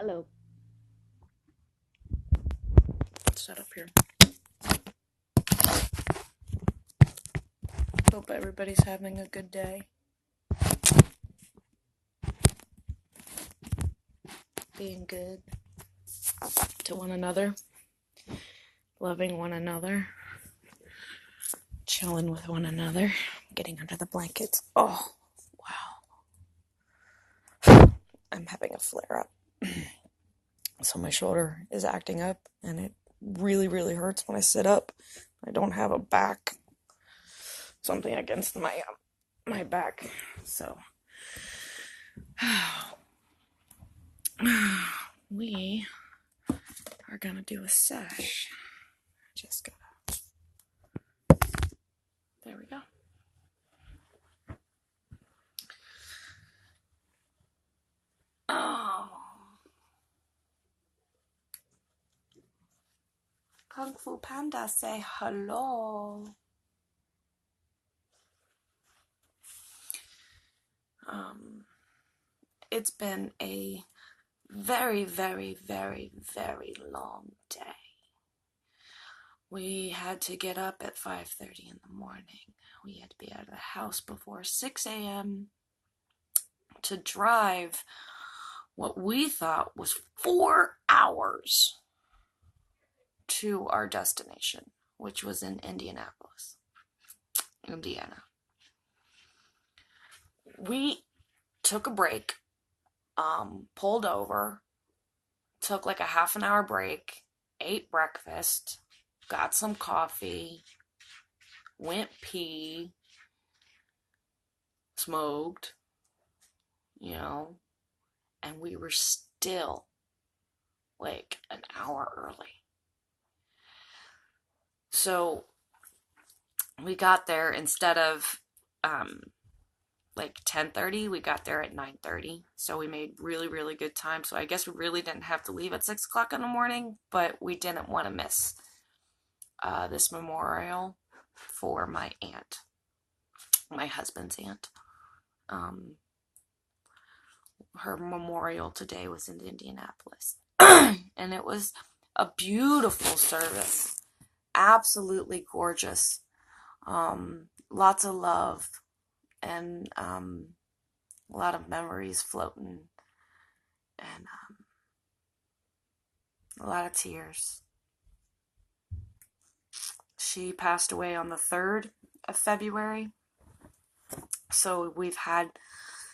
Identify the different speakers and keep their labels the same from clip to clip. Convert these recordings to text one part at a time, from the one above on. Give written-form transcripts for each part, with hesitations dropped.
Speaker 1: Hello. Set up here. Hope everybody's having a good day. Being good to one another. Loving one another. Chilling with one another. Getting under the blankets. Oh, wow. I'm having a flare up. So my shoulder is acting up and it really, really hurts when I sit up. I don't have a back. Something against my back. So we are gonna do a sesh. Just gotta. There we go. Oh. Kung Fu Panda, say hello. It's been a very, very, very, very long day. We had to get up at 5:30 in the morning. We had to be out of the house before 6 a.m. to drive what we thought was 4 hours to our destination, which was in Indianapolis, Indiana. We took a break, pulled over, took like a half an hour break, ate breakfast, got some coffee, went pee, smoked, and we were still like an hour early. So we got there instead of like 10:30, we got there at 9:30. So we made really, really good time. So I guess we really didn't have to leave at 6 o'clock in the morning, but we didn't want to miss this memorial for my aunt, my husband's aunt. Her memorial today was in Indianapolis. And it was a beautiful service. Absolutely gorgeous. Lots of love and a lot of memories floating and a lot of tears. She passed away on the 3rd of February, so we've had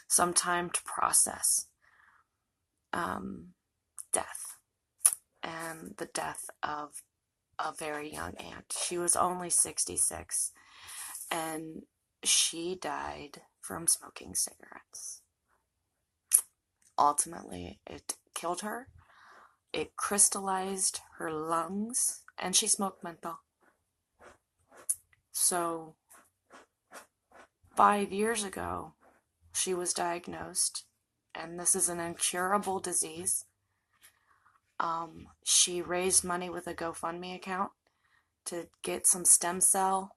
Speaker 1: some time to process death and the death of a very young aunt. She was only 66 and she died from smoking cigarettes. Ultimately, it killed her. It crystallized her lungs, and she smoked menthol. So, 5 years ago, she was diagnosed, and this is an incurable disease. She raised money with a GoFundMe account to get some stem cell,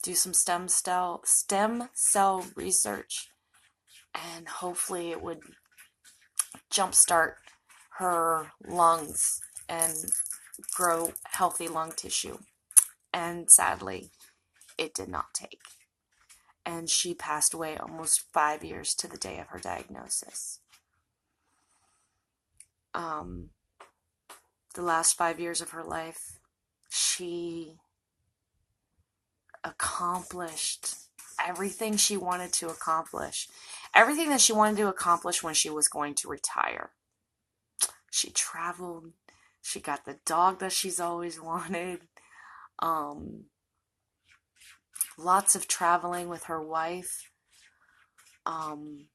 Speaker 1: do some stem cell research, and hopefully it would jumpstart her lungs and grow healthy lung tissue. And sadly, it did not take. And she passed away almost 5 years to the day of her diagnosis. The last 5 years of her life, she accomplished everything she wanted to accomplish. Everything that she wanted to accomplish when she was going to retire. She traveled. She got the dog that she's always wanted. Lots of traveling with her wife. And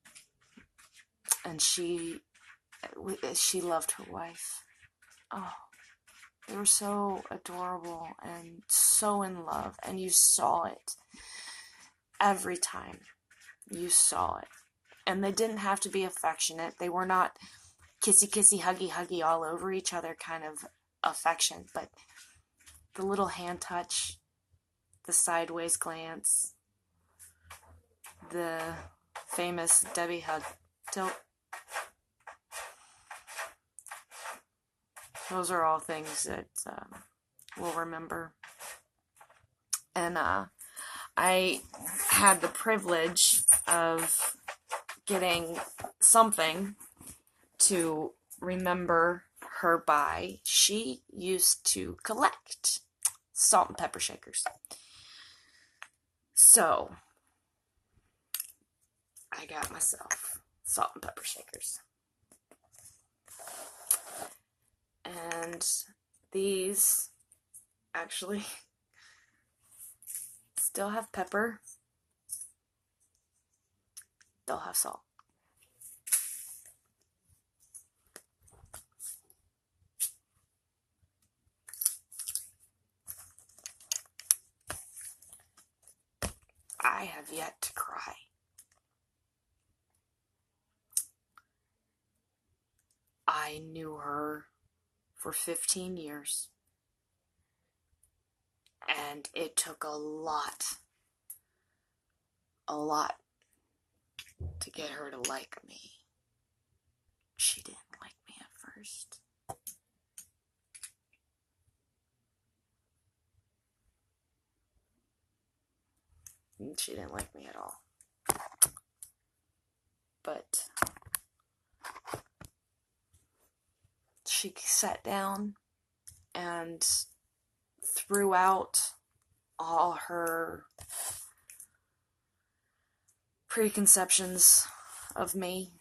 Speaker 1: she loved her wife. Oh, they were so adorable and so in love, and you saw it every time. You saw it. And they didn't have to be affectionate. They were not kissy, kissy, huggy, huggy all over each other kind of affection, but the little hand touch, the sideways glance, the famous Debbie hug. Tilt. those are all things that we'll remember. And I had the privilege of getting something to remember her by. She used to collect salt and pepper shakers. So I got myself salt and pepper shakers. And these actually still have pepper. They'll have salt. I have yet to cry. I knew her for 15 years. And it took a lot to get her to like me. She didn't like me at first. She didn't like me at all. But she sat down and threw out all her preconceptions of me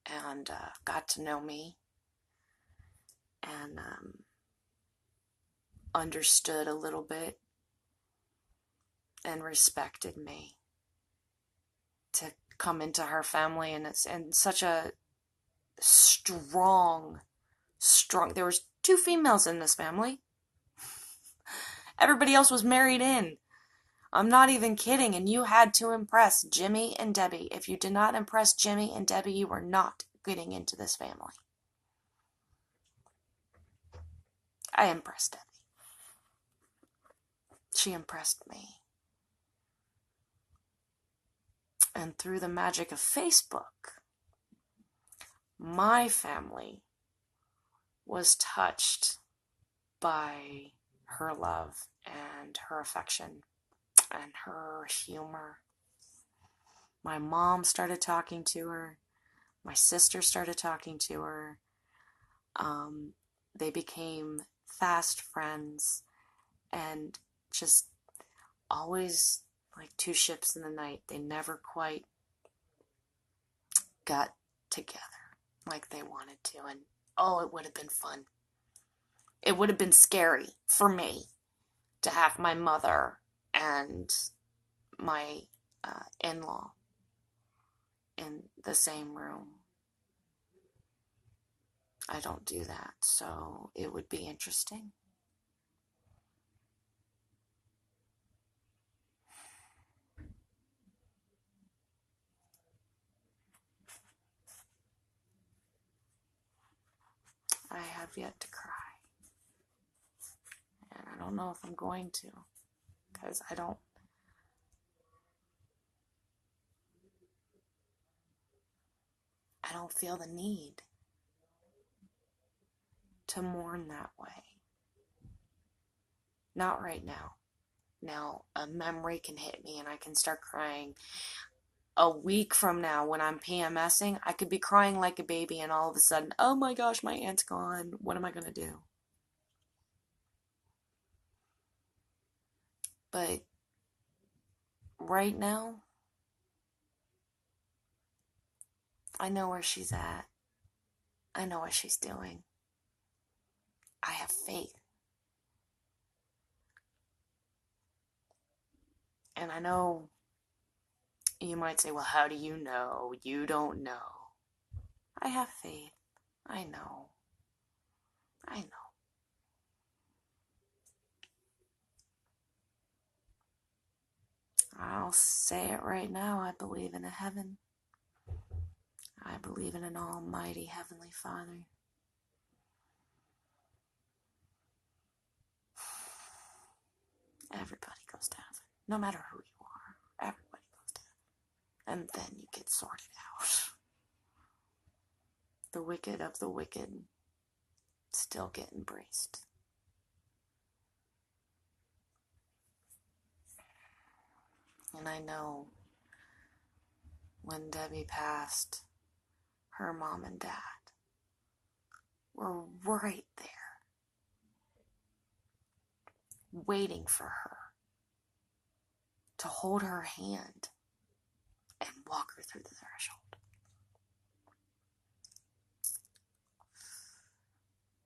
Speaker 1: and got to know me and understood a little bit and respected me to come into her family. And it's and such a strong, there was 2 females in this family. Everybody else was married in. I'm not even kidding. And you had to impress Jimmy and Debbie. If you did not impress Jimmy and Debbie, you were not getting into this family. I impressed Debbie. She impressed me. And through the magic of Facebook, my family was touched by her love and her affection and her humor. My mom started talking to her. My sister started talking to her. They became fast friends and just always like 2 ships in the night. They never quite got together like they wanted to. And oh, it would have been fun. It would have been scary for me to have my mother and my in-law in the same room. I don't do that, so it would be interesting. I have yet to cry. And I don't know if I'm going to, because I don't feel the need to mourn that way. Not right now. Now, a memory can hit me and I can start crying. A week from now, when I'm PMSing, I could be crying like a baby and all of a sudden, oh my gosh, my aunt's gone. What am I going to do? But right now, I know where she's at. I know what she's doing. I have faith. And I know you might say, well, how do you know? You don't know. I have faith. I know. I know. I'll say it right now. I believe in a heaven. I believe in an almighty Heavenly Father. Everybody goes to heaven. No matter who you are. Everybody goes to heaven. And then you get sorted out. the wicked of the wicked still get embraced. And I know when Debbie passed, her mom and dad were right there, waiting for her to hold her hand and walk her through the threshold.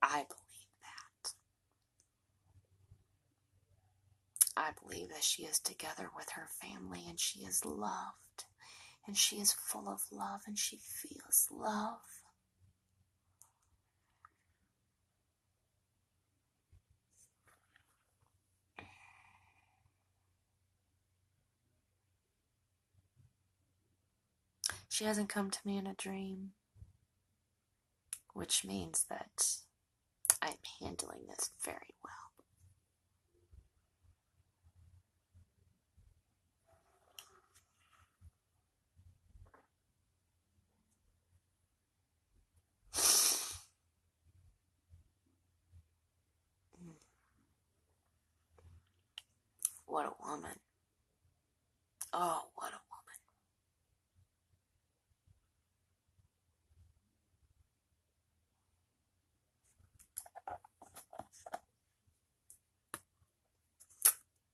Speaker 1: I believe that. I believe that she is together with her family and she is loved and she is full of love and she feels love. She hasn't come to me in a dream, which means that I'm handling this very well. What a woman. Oh, what a woman.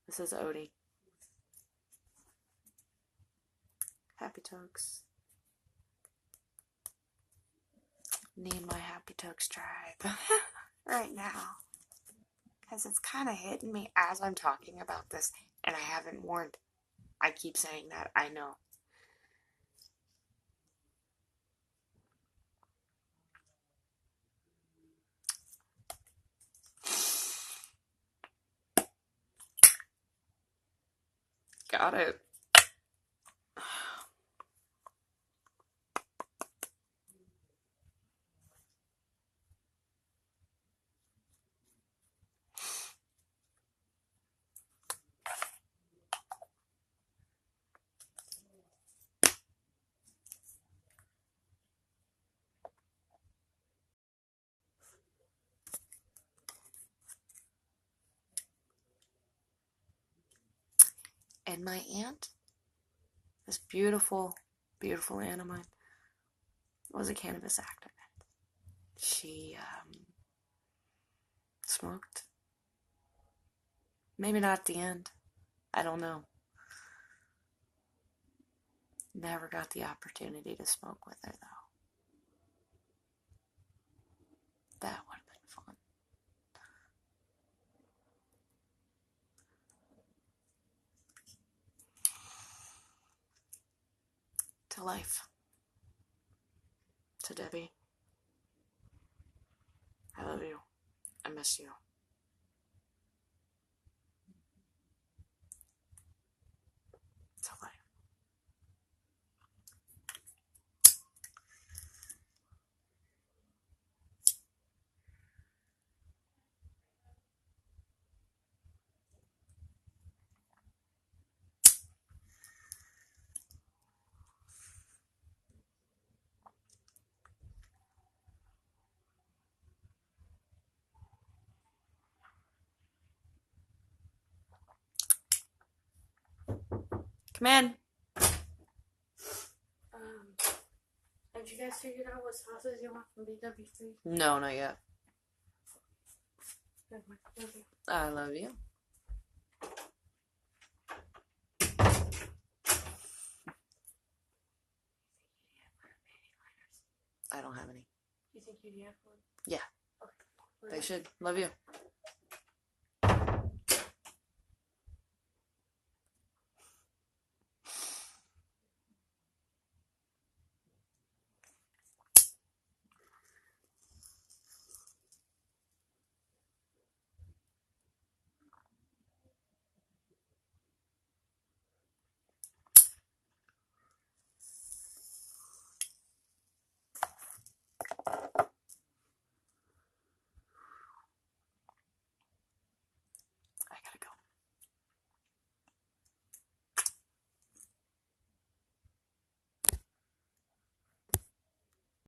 Speaker 1: This is Odie. Happy Tokes. Need my Happy Tokes tribe right now. Because it's kind of hitting me as I'm talking about this, and I haven't warned. I keep saying that, I know. Got it. And my aunt, this beautiful, beautiful aunt of mine, was a cannabis activist. She smoked. Maybe not at the end. I don't know. Never got the opportunity to smoke with her, though. That would have been fun. To life. To Debbie. I love you. I miss you. To life. Come in.
Speaker 2: Have you guys figured out what sauces you want from BW3?
Speaker 1: No, not yet.
Speaker 2: Love you.
Speaker 1: I love you. I don't have any.
Speaker 2: You think you'd have one?
Speaker 1: Yeah.
Speaker 2: Okay.
Speaker 1: They should. Love you.